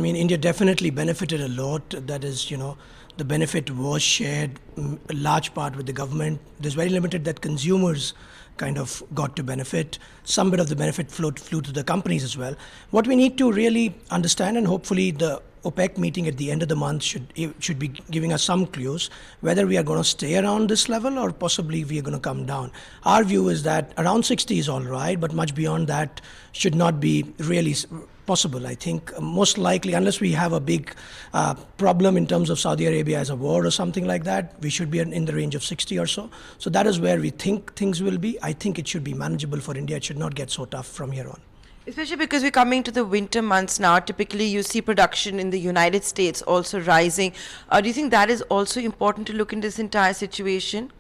mean, India definitely benefited a lot. That is, the benefit was shared a large part with the government. There's very limited that consumers kind of got to benefit. Some bit of the benefit flew to the companies as well. What we need to really understand, and hopefully the OPEC meeting at the end of the month should be giving us some clues whether we are going to stay around this level or possibly we are going to come down. Our view is that around 60 is all right, but much beyond that should not be really possible. I think most likely, unless we have a big problem in terms of Saudi Arabia as a war or something like that, we should be in the range of 60 or so. So that is where we think things will be. I think it should be manageable for India. It should not get so tough from here on. Especially because we're coming to the winter months now. Typically, you see production in the United States also rising. Do you think that is also important to look in this entire situation?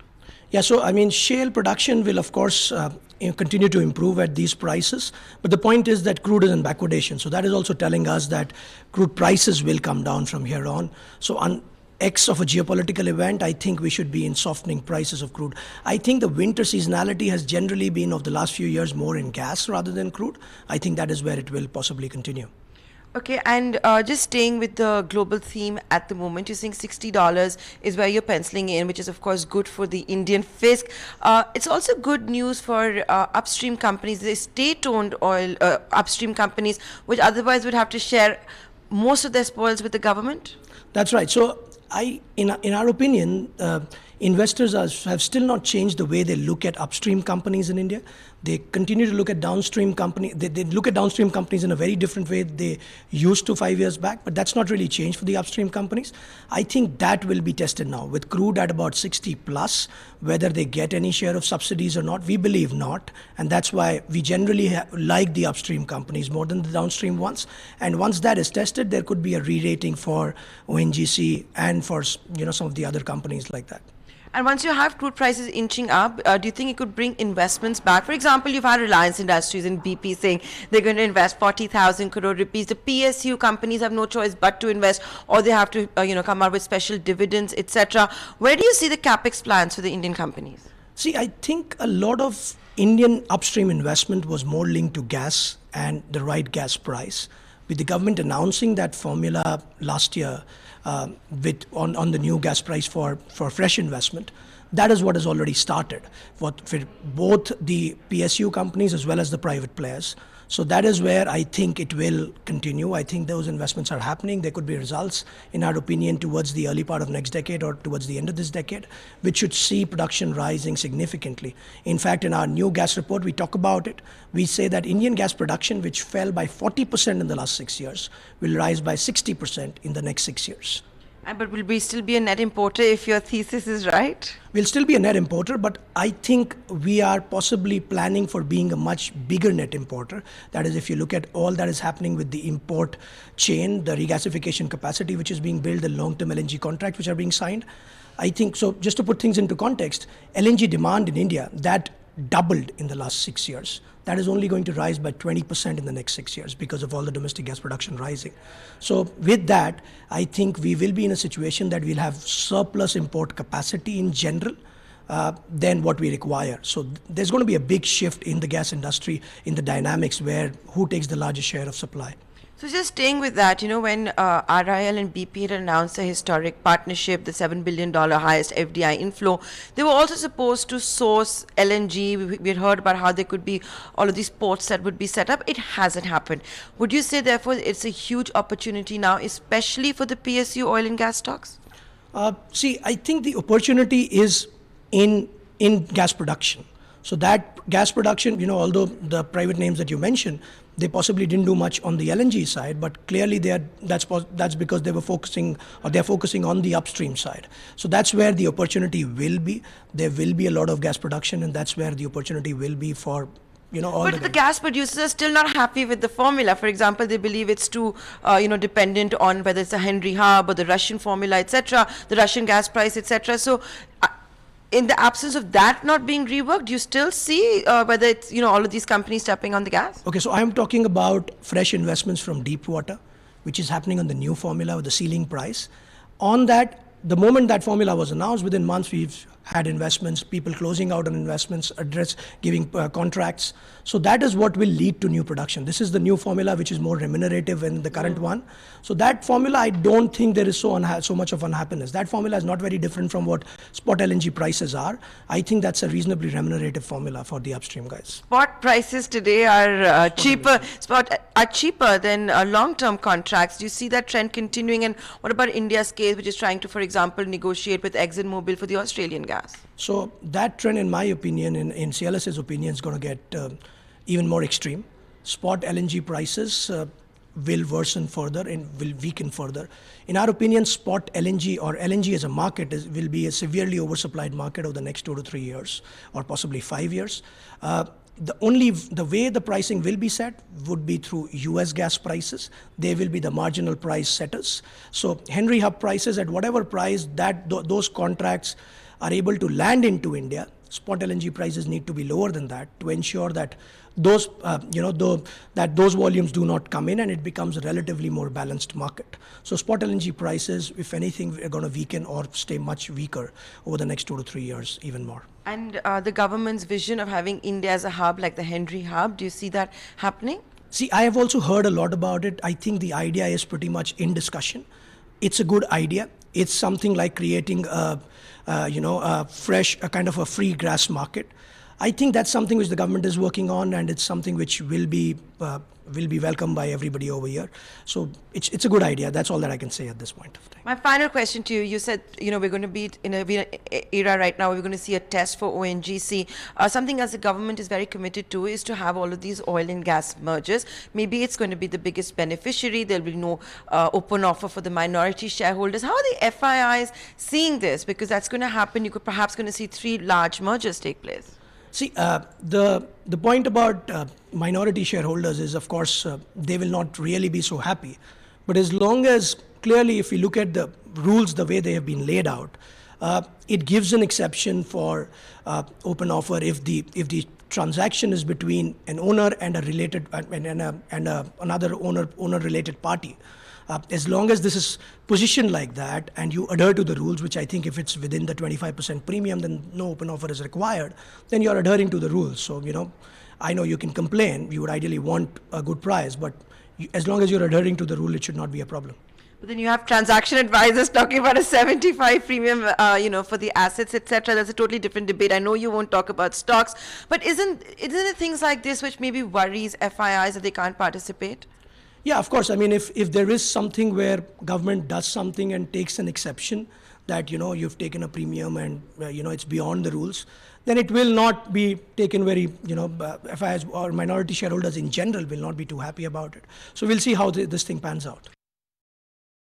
Yeah, so I mean, shale production will, of course, continue to improve at these prices. But the point is that crude is in backwardation. So that is also telling us that crude prices will come down from here on. So on X of a geopolitical event, I think we should be in softening prices of crude. I think the winter seasonality has generally been of the last few years more in gas rather than crude. I think that is where it will possibly continue. Okay, and just staying with the global theme at the moment, you're saying $60 is where you're penciling in, which is of course good for the Indian fisc. It's also good news for upstream companies, the state-owned oil upstream companies, which otherwise would have to share most of their spoils with the government. That's right. So in our opinion, investors have still not changed the way they look at upstream companies in India. They continue to look at downstream companies. They look at downstream companies in a very different way they used to 5 years back, but that's not really changed for the upstream companies. I think that will be tested now with crude at about 60 plus, whether they get any share of subsidies or not. We believe not, and that's why we generally like the upstream companies more than the downstream ones. And once that is tested, there could be a re-rating for ONGC and for some of the other companies like that. And once you have crude prices inching up, do you think it could bring investments back? For example, you've had Reliance Industries and BP saying they're going to invest 40,000 crore rupees. The PSU companies have no choice but to invest, or they have to come out with special dividends, etc. Where do you see the capex plans for the Indian companies? See, I think a lot of Indian upstream investment was more linked to gas and the right gas price. With the government announcing that formula last year on the new gas price for fresh investment, that is what has already started for both the PSU companies as well as the private players. So that is where I think it will continue. I think those investments are happening. There could be results, in our opinion, towards the early part of next decade or towards the end of this decade, which should see production rising significantly. In fact, in our new gas report, we talk about it. We say that Indian gas production, which fell by 40% in the last 6 years, will rise by 60% in the next 6 years. But will we still be a net importer if your thesis is right? We'll still be a net importer, but I think we are possibly planning for being a much bigger net importer. That is, if you look at all that is happening with the import chain, the regasification capacity which is being built, the long-term LNG contracts which are being signed. I think, so just to put things into context, LNG demand in India, that doubled in the last 6 years. That is only going to rise by 20% in the next 6 years because of all the domestic gas production rising. So with that, I think we will be in a situation that we'll have surplus import capacity in general than what we require. So there's going to be a big shift in the gas industry, in the dynamics where who takes the largest share of supply. So just staying with that, when RIL and BP had announced a historic partnership, the $7 billion highest FDI inflow, they were also supposed to source LNG. We had heard about how there could be all of these ports that would be set up. It hasn't happened. Would you say, therefore, it's a huge opportunity now, especially for the PSU oil and gas stocks? See, I think the opportunity is in gas production. So that gas production, although the private names that you mentioned, they possibly didn't do much on the LNG side, but clearly that's because they're focusing on the upstream side. So that's where the opportunity will be. There will be a lot of gas production, and that's where the opportunity will be for all. But the gas producers are still not happy with the formula. For example, they believe it's too dependent on whether it's a Henry Hub or the Russian formula, etc., the Russian gas price, etc. So in the absence of that not being reworked, do you still see whether it's all of these companies tapping on the gas? Okay, so I'm talking about fresh investments from deep water, which is happening on the new formula with the ceiling price. On that, the moment that formula was announced, within months we've had investments, people closing out on investments, giving contracts. So that is what will lead to new production. This is the new formula, which is more remunerative than the current one. So that formula, I don't think there is so much of unhappiness. That formula is not very different from what spot LNG prices are. I think that's a reasonably remunerative formula for the upstream guys. Spot prices today are cheaper than long-term contracts. Do you see that trend continuing? And what about India's case, which is trying to, for example, negotiate with ExxonMobil for the Australian gas? So that trend, in my opinion, in CLSA's opinion, is going to get even more extreme. Spot LNG prices will worsen further and will weaken further. In our opinion, spot LNG or LNG as a market will be a severely oversupplied market over the next 2 to 3 years or possibly 5 years. The way the pricing will be set would be through US gas prices. They will be the marginal price setters. So Henry Hub prices at whatever price that those contracts are able to land into India, spot LNG prices need to be lower than that to ensure that those those volumes do not come in and it becomes a relatively more balanced market. So spot LNG prices, if anything, are going to weaken or stay much weaker over the next 2 to 3 years, even more. And the government's vision of having India as a hub, like the Henry Hub, do you see that happening? See, I have also heard a lot about it. I think the idea is pretty much in discussion. It's a good idea. It's something like creating a kind of a free grass market. I think that's something which the government is working on, and it's something which will be welcomed by everybody over here. So it's a good idea. That's all that I can say at this point of time. My final question to you: you said we're going to be in a era right now. We're going to see a test for ONGC. Something as the government is very committed to is to have all of these oil and gas mergers. Maybe it's going to be the biggest beneficiary. There'll be no open offer for the minority shareholders. How are the FIIs seeing this? Because that's going to happen. You could perhaps going to see 3 large mergers take place. See, the point about minority shareholders is, of course, they will not really be so happy. But as long as, clearly, if we look at the rules the way they have been laid out, it gives an exception for open offer if the transaction is between an owner and a related another owner related party. As long as this is positioned like that and you adhere to the rules, which I think if it's within the 25% premium, then no open offer is required, then you're adhering to the rules. So, I know you can complain, you would ideally want a good price, but as long as you're adhering to the rule, it should not be a problem. But then you have transaction advisors talking about a 75 premium, for the assets, etc. That's a totally different debate. I know you won't talk about stocks, but isn't it things like this which maybe worries FIIs that they can't participate? Yeah, of course. I mean, if there is something where government does something and takes an exception that, you've taken a premium and, it's beyond the rules, then it will not be taken very, FIIs or minority shareholders in general will not be too happy about it. So we'll see how this thing pans out.